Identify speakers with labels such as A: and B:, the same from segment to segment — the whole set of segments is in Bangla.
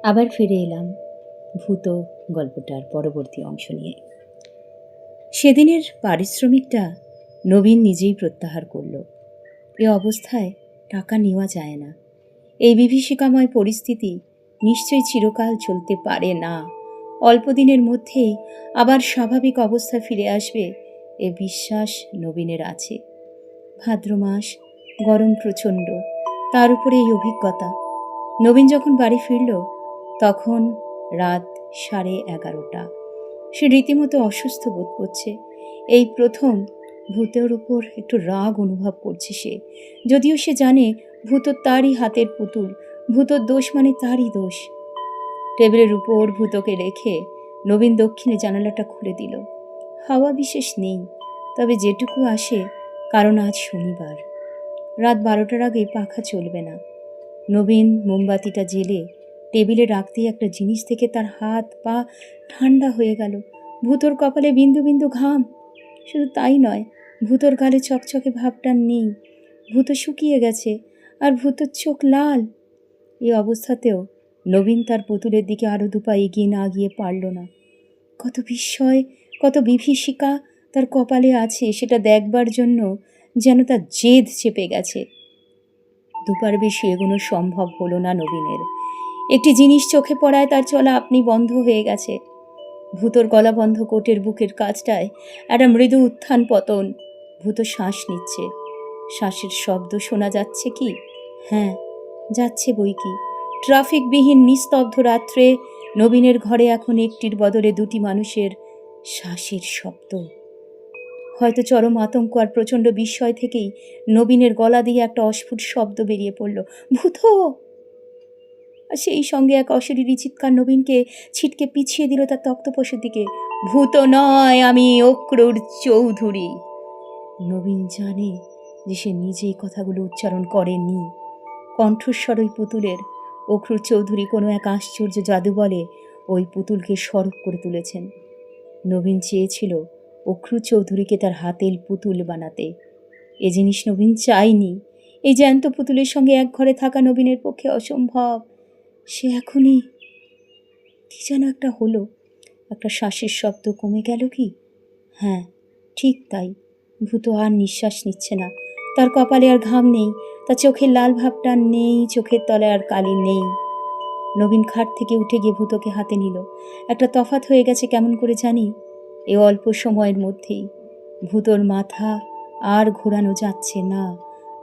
A: আবার ফিরে এলাম ভূত গল্পটার পরবর্তী অংশ নিয়ে। সেদিনের পারিশ্রমিকটা নবীন নিজেই প্রত্যাহার করল। এ অবস্থায় টাকা নেওয়া যায় না। এই বিভীষিকাময় পরিস্থিতি নিশ্চয়ই চিরকাল চলতে পারে না। অল্প দিনের মধ্যেই আবার স্বাভাবিক অবস্থা ফিরে আসবে এ বিশ্বাস নবীনের আছে। ভাদ্র মাস, গরম প্রচণ্ড, তার উপরে এই অভিজ্ঞতা। নবীন যখন বাড়ি ফিরল তখন রাত 11:30। সে রীতিমতো অসুস্থ বোধ করছে। এই প্রথম ভূতের উপর একটু রাগ অনুভব করছে সে, যদিও সে জানে ভূত তারই হাতের পুতুল, ভূতর দোষ মানে তারই দোষ। টেবিলের উপর ভূতকে রেখে নবীন দক্ষিণে জানালাটা খুলে দিল। হাওয়া বিশেষ নেই, তবে যেটুকু আসে, কারণ আজ শনিবার। রাত 12টার আগে পাখা চলবে না। নবীন মোমবাতিটা জ্বেলে টেবিলে রাখতেই একটা জিনিস থেকে তার হাত পা ঠান্ডা হয়ে গেল। ভূতর কপালে বিন্দু বিন্দু ঘাম। শুধু তাই নয়, ভূতর গালে চকচকে ভাবটা নেই। ভূত শুকিয়ে গেছে, আর ভূতর চোখ লাল। এই অবস্থাতেও নবীন তার পুতুলের দিকে আরও দুপা এগিয়ে না গিয়ে পারল না। কত বিস্ময়, কত বিভীষিকা তার কপালে আছে সেটা দেখবার জন্য যেন তার জেদ চেপে গেছে। দুপার বেশি এগোনো সম্ভব হলো না নবীনের। একটি জিনিস চোখে পড়ায় তার চলা আপনি বন্ধ হয়ে গেছে। ভূতর গলা বন্ধ কোটের বুকের কাছটায় একটা মৃদু উত্থান পতন। ভূত শ্বাস নিচ্ছে। শ্বাসের শব্দ শোনা যাচ্ছে কি? হ্যাঁ, যাচ্ছে বই কি। ট্রাফিকবিহীন নিস্তব্ধ রাত্রে নবীনের ঘরে এখন একটির বদলে দুটি মানুষের শ্বাসের শব্দ। হয়তো চরম আতঙ্ক আর প্রচণ্ড বিস্ময় থেকেই নবীনের গলা দিয়ে একটা অস্ফুট শব্দ বেরিয়ে পড়ল, ভূত! আর সেই সঙ্গে এক অশরীরী চিৎকার নবীনকে ছিটকে পিছিয়ে দিল তার তক্তপোষের দিকে। ভূত নয়, আমি অক্রুর চৌধুরী। নবীন জানে যে সে নিজেই কথাগুলো উচ্চারণ করেনি। কণ্ঠস্বর ওই পুতুলের। অক্রুর চৌধুরী কোনো এক আশ্চর্য জাদু বলে ওই পুতুলকে সরব করে তুলেছেন। নবীন চেয়েছিল অক্রুর চৌধুরীকে তার হাতের পুতুল বানাতে। এ জিনিস নবীন চায়নি। এই জ্যান্ত পুতুলের সঙ্গে এক ঘরে থাকা নবীনের পক্ষে অসম্ভব। সে এখনই কি যেন একটা হলো। একটা শ্বাসের শব্দ কমে গেল কি? হ্যাঁ, ঠিক তাই। ভূত আর নিঃশ্বাস নিচ্ছে না। তার কপালে আর ঘাম নেই, তার চোখের লাল ভাবটা নেই, চোখের তলায় আর কালি নেই। নবীন খাট থেকে উঠে গিয়ে ভূতকে হাতে নিল। একটা তফাৎ হয়ে গেছে কেমন করে জানি। এ অল্প সময়ের মধ্যেই ভূতর মাথা আর ঘোরানো যাচ্ছে না,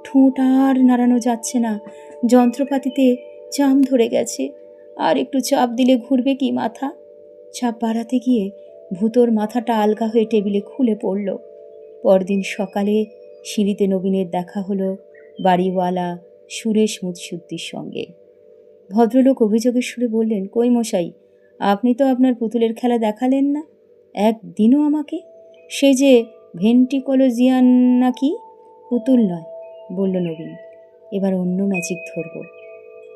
A: ঠোঁট আর নাড়ানো যাচ্ছে না। যন্ত্রপাতিতে চাম ধরে গেছে। আর একটু চাপ দিলে ঘুরবে কি মাথা? চাপ বাড়াতে গিয়ে ভূতর মাথাটা আলগা হয়ে টেবিলে খুলে পড়ল। পরদিন সকালে সিঁড়িতে নবীনের দেখা হলো বাড়িওয়ালা সুরেশ মুৎসুদ্দির সঙ্গে। ভদ্রলোক অভিযোগের সুরে বললেন, কই মশাই, আপনি তো আপনার পুতুলের খেলা দেখালেন না একদিনও আমাকে। সে যে ভেন্টিকোলজিয়ান নাকি? পুতুল নয়, বলল নবীন। এবার অন্য ম্যাজিক ধরব।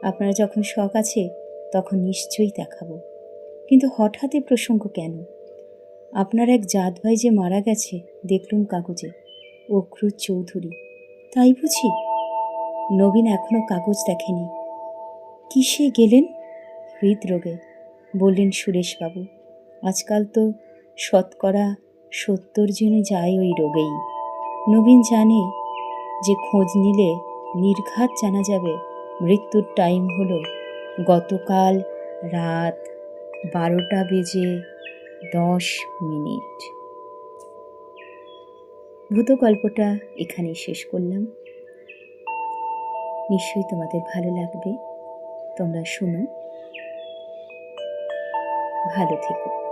A: আপনার যখন শখ আছে তখন নিশ্চয়ই দেখাবো। কিন্তু হঠাৎ এ প্রসঙ্গ কেন? আপনার এক জাত ভাই যে মারা গেছে দেখলুম কাগজে, অক্রুর চৌধুরী। তাই বুঝি? নবীন এখনো কাগজ দেখেনি। কিসে গেলেন? হৃদরোগে, বললেন সুরেশবাবু। আজকাল তো 70% জনই যায় ওই রোগেই। নবীন জানে যে খোঁজ নিলে নির্ঘাত জানা যাবে মৃত্যুর টাইম হলো গতকাল রাত 12:10। ভূত গল্পটা এখানেই শেষ করলাম। নিশ্চয়ই তোমাদের ভালো লাগবে। তোমরা শুনো, ভালো থেকো।